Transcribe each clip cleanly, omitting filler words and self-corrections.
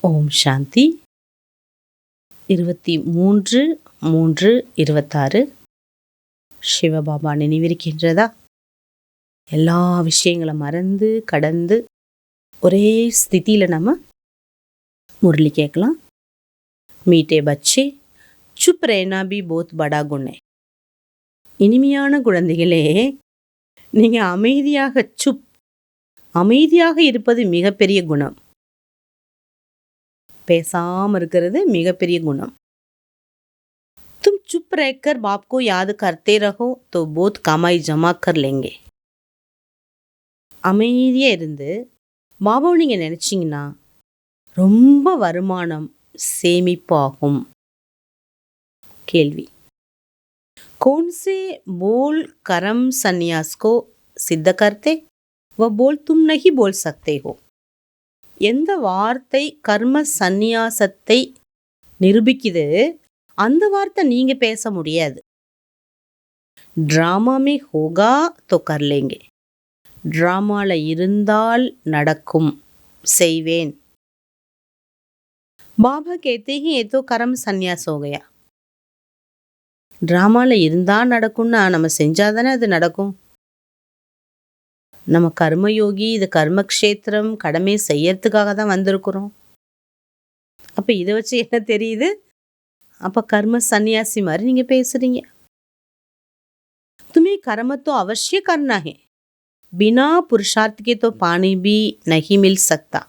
ஓம் சாந்தி. 23/3/26 சிவபாபா நினைவிருக்கின்றதா? எல்லா விஷயங்களை மறந்து கடந்து ஒரே ஸ்திதியில் நம்ம முரளி கேட்கலாம். மீட்டே பச்சே சுப் ரேனா பி போத் படா குணே. இனிமையான குழந்தைகளே, நீங்கள் அமைதியாக இருப்பது மிகப்பெரிய குணம். பேசாமல் இருக்கிறது மிகப்பெரிய குணம். தும் சுப் ரேக்கர் பாப்கோ யாद करते रहो तो बहुत कमाई जमा कर लेंगे. அமைதியாக இருந்து பாபாவை நீங்கள் நினச்சிங்கன்னா ரொம்ப வருமானம் சேமிப்பாகும். கேள்வி: कौन से बोल कर्म संन्यास को सिद्ध करते? वह बोल तुम नहीं बोल सकते हो. எந்த வார்த்தை கர்ம சந்நியாசத்தை நிரூபிக்குது, அந்த வார்த்தை நீங்க பேச முடியாது. ட்ராமாமே ஹோகா தோ கர் லேங்கே. ட்ராமால இருந்தால் நடக்கும், செய்வேன். பாபா கேத்தே ஹி ஏ தோ கர்ம சந்நியாஸ் ஹோ கயா. ட்ராமால இருந்தா நடக்கும்னா நம்ம செஞ்சாதானே அது நடக்கும். நம்ம கர்மயோகி, இது கர்மக்ஷேத்திரம், கடமை செய்யறதுக்காக தான் வந்திருக்கிறோம். அப்போ இதை வச்சு என்ன தெரியுது? அப்போ கர்ம சன்னியாசி மாதிரி நீங்கள் பேசுறீங்க. तुम्हें कर्म तो अवश्य करना है, बिना पुरुषार्थ के तो पानी भी नहीं मिल सकता.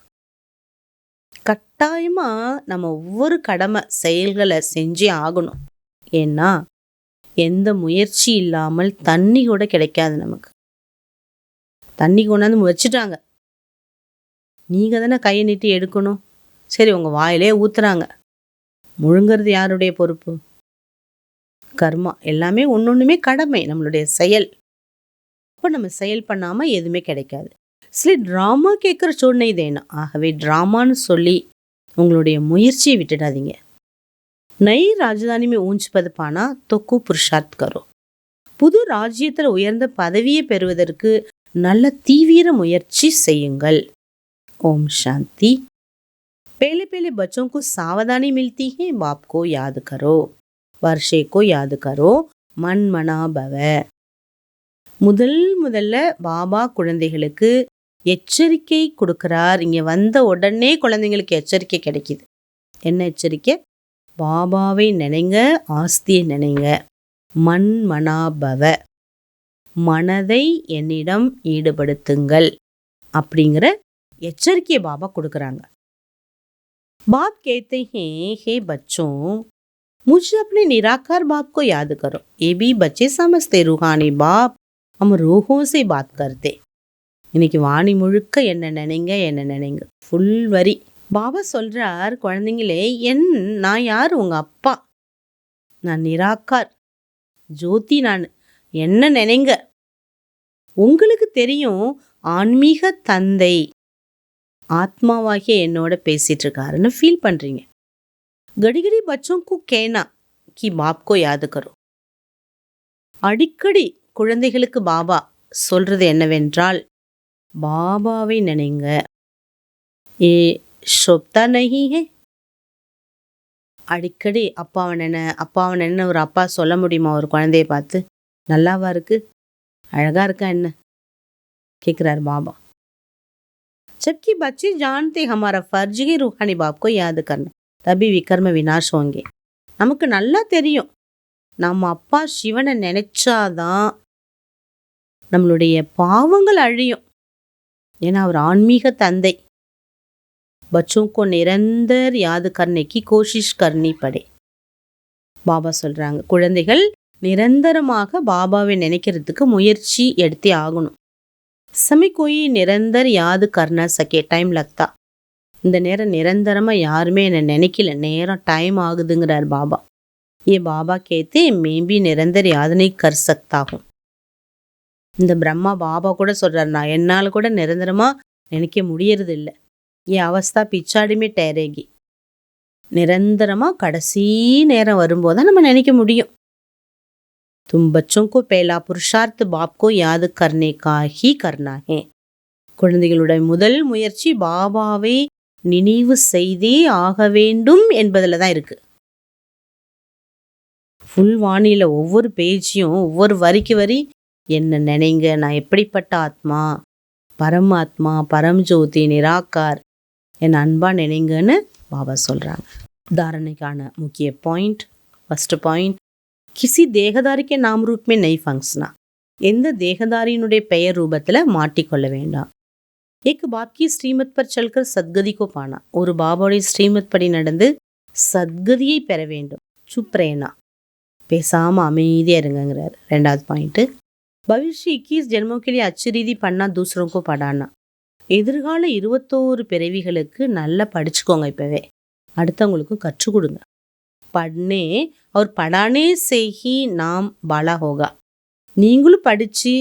கட்டாயமா நம்ம ஒவ்வொரு கடமை செயல்களை செஞ்சே ஆகணும். ஏன்னா எந்த முயற்சி இல்லாமல் தண்ணி கூட கிடைக்காது நமக்கு. தண்ணி கொண்டாந்து வச்சுட்டாங்க, நீங்கள் தானே கையை நீட்டி எடுக்கணும். சரி, உங்கள் வாயிலே ஊற்றுறாங்க, முழுங்கிறது யாருடைய பொறுப்பு? கர்மா. எல்லாமே ஒன்றுமே கடமை, நம்மளுடைய செயல். இப்போ நம்ம செயல் பண்ணாமல் எதுவுமே கிடைக்காது. சில ட்ராமா கேட்குற சூழ்நிலை தேனா. ஆகவே ட்ராமான்னு சொல்லி உங்களுடைய முயற்சியை விட்டுடாதீங்க. நை ராஜதானியுமே ஊஞ்சுப்பது பானா தொக்கு புருஷார்த் கரோ. புது ராஜ்யத்தில் உயர்ந்த பதவியை பெறுவதற்கு நல்ல தீவிர முயற்சி செய்யுங்கள். ஓம் சாந்தி. पहले पहले बच्चों को सावधानी मिलती है. बाप को याद करो, वर्षे को याद करो, मन मना भव. முதல்ல பாபா குழந்தைகளுக்கு எச்சரிக்கை கொடுக்கிறார். இங்கே வந்த உடனே குழந்தைங்களுக்கு எச்சரிக்கை கிடைக்குது. என்ன எச்சரிக்கை? பாபாவை நினைங்க, ஆஸ்தியை நினைங்க. மன் மனா பவ, மனதை என்னிடம் ஈடுபடுத்துங்கள் அப்படிங்கிற எச்சரிக்கையை பாபா கொடுக்குறாங்க. बाप कहते हैं, हे बच्चों, मुझे अपने निराकार बाप को याद करो. ये भी बच्चे समझते, रूहानी बाप हम रूहों से बात करते. இன்னைக்கு வாணி முழுக்க என்ன நினைங்க ஃபுல் வரி. பாபா சொல்றார், குழந்தைங்களே, நான் யார்? உங்க அப்பா. நான் நிராகார், ஜோதி. நான் என்ன நினைங்க. உங்களுக்கு தெரியும், ஆன்மீக தந்தை ஆத்மாவாகிய என்னோட பேசிட்டு இருக்காருன்னு ஃபீல் பண்றீங்க. கடிகடி பச்சோங்கு கேனா கி பாப்கோ யாद करो. அடிக்கடி குழந்தைகளுக்கு பாபா சொல்றது என்னவென்றால், பாபாவை நினைங்க. ஏ ஷோப்தா நஹி ஹே. அடிக்கடி அப்பாவை நினை ஒரு அப்பா சொல்ல முடியுமா ஒரு குழந்தைய பார்த்து? நல்லாவா இருக்கு, அழகா இருக்கா என்ன கேட்குறாரு பாபா. जबकि बच्चे जानते हमारा फर्ज है रूहानी बाप को याद करना, तभी विकर्म विनाश होंगे. நமக்கு நல்லா தெரியும், நம்ம அப்பா சிவனை நினைச்சாதான் நம்மளுடைய பாவங்கள் அழியும். ஏன்னா அவர் ஆன்மீக தந்தை. बच्चों को निरंतर याद करने की कोशिश करनी पड़े. பாபா சொல்றாங்க, குழந்தைகள் நிரந்தரமாக பாபாவை நினைக்கிறதுக்கு முயற்சி எடுத்தே ஆகணும். समय कोई निरंतर याद करना सके, टाइम लगता. இந்த நேரம் நிரந்தரமாக யாருமே என்னை நினைக்கல, நேரம் டைம் ஆகுதுங்கிறார் பாபா. ஏ பாபா கேத்தே மேபி நிரந்தர யாதனை கர் சக்தாகும். இந்த பிரம்மா பாபா கூட சொல்றார், நான் என்னால் கூட நிரந்தரமாக நினைக்க முடியறது இல்லை. என் அவஸ்தா பிச்சாடிமே டேரேகி. நிரந்தரமாக கடைசி நேரம் வரும்போது நம்ம நினைக்க முடியும். तुम बच्चों को पहला पुरुषार्थ बाप को याद करने का ही करना है. குழந்தைகளுடைய முதல் முயற்சி பாபாவை நினைவு செய்தே ஆக வேண்டும் என்பதில் தான் இருக்கு. ஃபுல் வாணியில் ஒவ்வொரு பேஜையும் ஒவ்வொரு வரிக்கு வரி என்ன நினைங்க, நான் எப்படிப்பட்ட ஆத்மா, பரமாத்மா, பரம்ஜோதி, நிராகார், என் அன்பா நினைங்கன்னு பாபா சொல்கிறாங்க. धारणेकाன मुख्य पॉइंट, फर्स्ट पॉइंट, किसी देहदारी के नाम रूप में नहीं फंसना. எந்த தேகதாரியினுடைய பெயர் ரூபத்தில் மாட்டிக்கொள்ள வேண்டாம். एक बाप की श्रीमत पर चलकर सद्गति को पाना. ஒரு பாபாவுடைய ஸ்ரீமத் படி நடந்து சத்கதியை பெற வேண்டும். சுப்ரேனா, பேசாமல் அமைதியாக இருங்கிறார். ரெண்டாவது பாயிண்ட்டு, भविष्य 21 जन्मों के लिए अच्छी रीति पढ़ना, दूसरों को पढ़ाना. எதிர்கால 21 பிறவிகளுக்கு நல்லா படிச்சுக்கோங்க. இப்போவே அடுத்தவங்களுக்கும் கற்றுக் கொடுங்க. பட்னே और पढ़ाने से ही नाम बाला होगा. நீங்களும் படித்து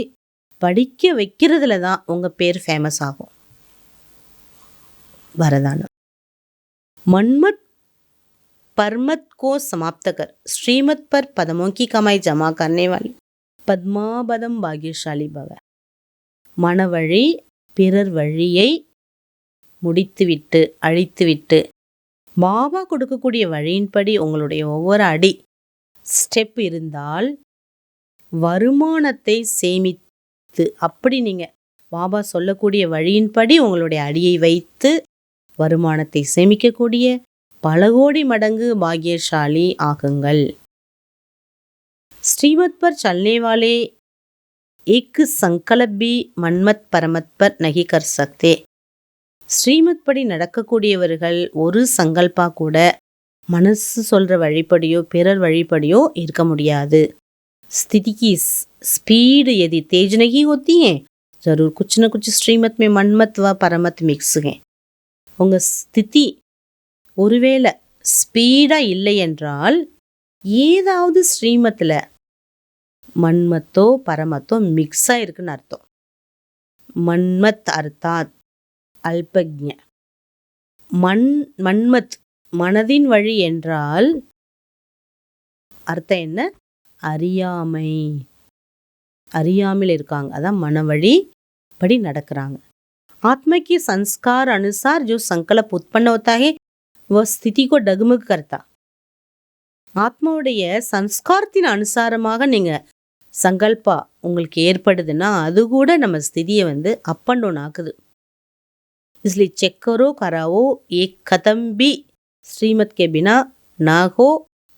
படிக்க வைக்கிறதுல தான் உங்கள் பேர் ஃபேமஸ் ஆகும். வரதானம், மன்மத் परमत को समाप्त कर श्रीमत पर पदमों की कमाई जमा करने वाली பத்மாபதம் பாகியசாலி பவ. மனவழி பிறர் வழியை முடித்துவிட்டு அழித்துவிட்டு பாபா கொடுக்கக்கூடிய வழியின்படி உங்களுடைய ஒவ்வொரு அடி ஸ்டெப் இருந்தால் வருமானத்தை சேமித்து, அப்படி நீங்கள் பாபா சொல்லக்கூடிய வழியின்படி உங்களுடைய அடியை வைத்து வருமானத்தை சேமிக்கக்கூடிய பல கோடி மடங்கு பாகியசாலி ஆகுங்கள். श्रीमत पर चलने वाले एक संकल्प भी मन्मत परमत पर नहीं कर सकते. ஸ்ரீமத் படி நடக்கக்கூடியவர்கள் ஒரு சங்கல்பா கூட மனசு சொல்கிற வழிப்படியோ பிறர் வழிப்படியோ இருக்க முடியாது. स्थिति की स्पीड यदि तेज नहीं होती है, जरूर कुछ न कुछ श्रीमत में मन्मत व परमत मिक्स हैं. உங்கள் ஸ்திதி ஒருவேளை ஸ்பீடாக இல்லை என்றால் ஏதாவது ஸ்ரீமத்தில் மன்மத்தோ பரமத்தோ மிக்ஸாக இருக்குன்னு அர்த்தம். மன்மத் அர்த்தாத் அல்பஜ்ஞ. மன்மத் மனதின் வழி என்றால் அர்த்தம் என்ன? அறியாமை. அறியாமையில் இருக்காங்க, அதான் மனவழி படி நடக்கிறாங்க. आत्मा के संस्कार अनुसार जो संकल्प उत्पन्न होता है वह स्थिति को डगमग करता. ஆத்மாவுடைய சன்ஸ்காரத்தின் அனுசாரமாக நீங்கள் சங்கல்பா உங்களுக்கு ஏற்படுதுன்னா அது கூட நம்ம ஸ்திதியை அப் அண்ட் டவுன் ஆக்குது. इसलिए चेक करो कराओ, एक कदम भी श्रीमत के बिना ना हो,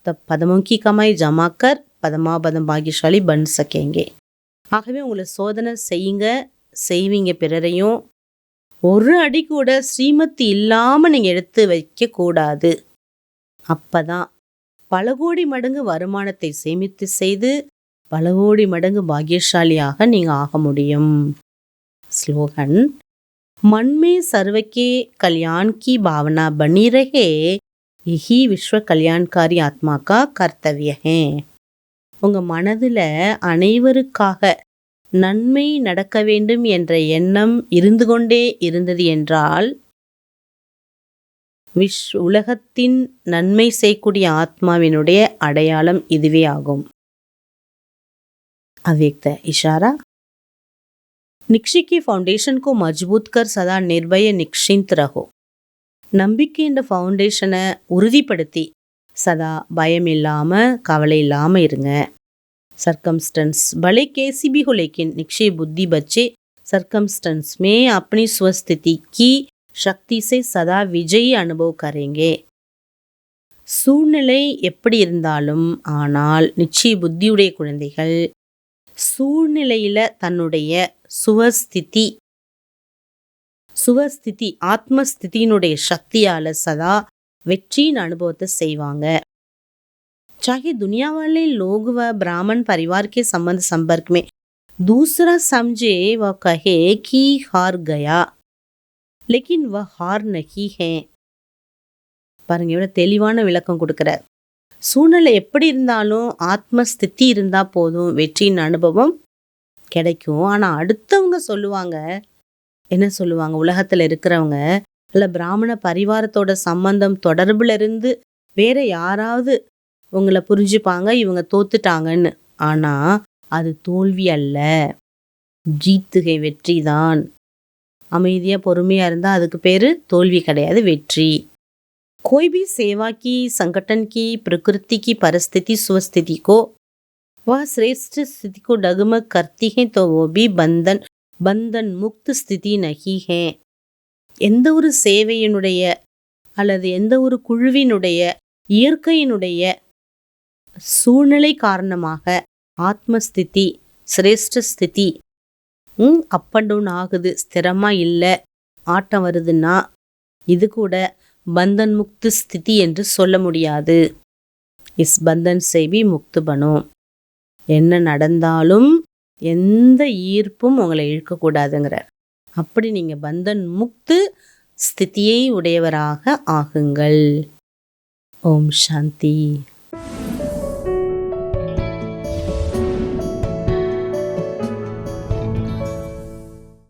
तब पदमों की कमाई जमा कर पदमाபதம் பாகியசாலி बन सकेंगे. ஆகவே உங்களை சோதனை செய்யுங்க, செய்வீங்க. பிறரையும் ஒரு அடி கூட ஸ்ரீமத் இல்லாமல் நீங்கள் எடுத்து வைக்கக்கூடாது. அப்போ தான் பல கோடி மடங்கு வருமானத்தை சேமித்து செய்து பல கோடி மடங்கு பாகியசாலியாக நீங்கள் ஆக முடியும். ஸ்லோகன், मन में सर्व के कल्याण की भावना बनी रहे, यही विश्व कल्याणकारी आत्मा का कर्तव्य है. உங்கள் மனதில் அனைவருக்காக நன்மை நடக்க வேண்டும் என்ற எண்ணம் இருந்து கொண்டே இருந்தது என்றால் உலகத்தின் நன்மை செய்யக்கூடிய ஆத்மாவினுடைய அடையாளம் இதுவே ஆகும். अव्यक्त इशारा, निक्षी की फाउंडेशन को मजबूत कर सदा निर्भय निश्चिंत रहो. நம்பிக்கை என்ற ஃபவுண்டேஷனை உறுதிப்படுத்தி சதா பயம் இல்லாமல் கவலை இல்லாமல் இருங்க. सरकमस्टेंस भले कैसी भी हो, लेकिन निश्चय बुद्धि बच्चे सरकमस्टेंस में अपनी स्वस्थिति की शक्ति से सदा विजयी अनुभव करेंगे. சூழ்நிலை எப்படி இருந்தாலும் ஆனால் நிச்சய புத்தியுடைய குழந்தைகள் சூழ்நிலையில் தன்னுடைய சுவஸ்திதி ஆத்மஸ்திதியினுடைய சக்தியால் சதா வெற்றியின் அனுபவத்தை செய்வாங்க. चाहे दुनिया वाले लोग व ब्राह्मण परिवार के संबंध संपर्क में दूसरा समझे व कहे कि हार गया, लेकिन वह हार नहीं है. பாருங்க எவ்வளோ தெளிவான விளக்கம் கொடுக்குறார். சூழ்நிலை எப்படி இருந்தாலும் ஆத்மஸ்திதி இருந்தால் போதும், வெற்றியின் அனுபவம் கிடைக்கும். ஆனால் அடுத்தவங்க சொல்லுவாங்க, என்ன சொல்லுவாங்க, உலகத்தில் இருக்கிறவங்க இல்லை பிராமண பரிவாரத்தோட சம்பந்தம் தொடர்புல இருந்து வேற யாராவது உங்களை புரிஞ்சுப்பாங்க, இவங்க தோத்துட்டாங்கன்னு. ஆனால் அது தோல்வி அல்ல, ஜீத்துகை வெற்றி தான். அமைதியாக பொறுமையாக இருந்தால் அதுக்கு பேர் தோல்வி கிடையாது, வெற்றி. कोई भी सेवा की, संगठन की, प्रकृति की परिस्थिति स्वस्थिति को वह श्रेष्ठ स्थिति को डगमग करती है तो वो भी बंधन मुक्त स्थिति नहीं है. எந்த ஒரு சேவையினுடைய அல்லது எந்த ஒரு குழுவினுடைய இயற்கையினுடைய சூழ்நிலை காரணமாக ஆத்மஸ்திதி, சிரேஷ்ட ஸ்திதி அப் அண்ட் டவுன் ஆகுது, ஸ்திரமாக இல்லை, ஆட்டம் வருதுன்னா இது கூட பந்தன் முக்து ஸ்திதி என்று சொல்ல முடியாது. இஸ் பந்தன் சேவி முக்து பனோ. என்ன நடந்தாலும் எந்த ஈர்ப்பும் உங்களை இழுக்கக்கூடாதுங்கிறார். அப்படி நீங்கள் பந்தன் முக்து ஸ்திதியை உடையவராக ஆகுங்கள். ஓம் சாந்தி.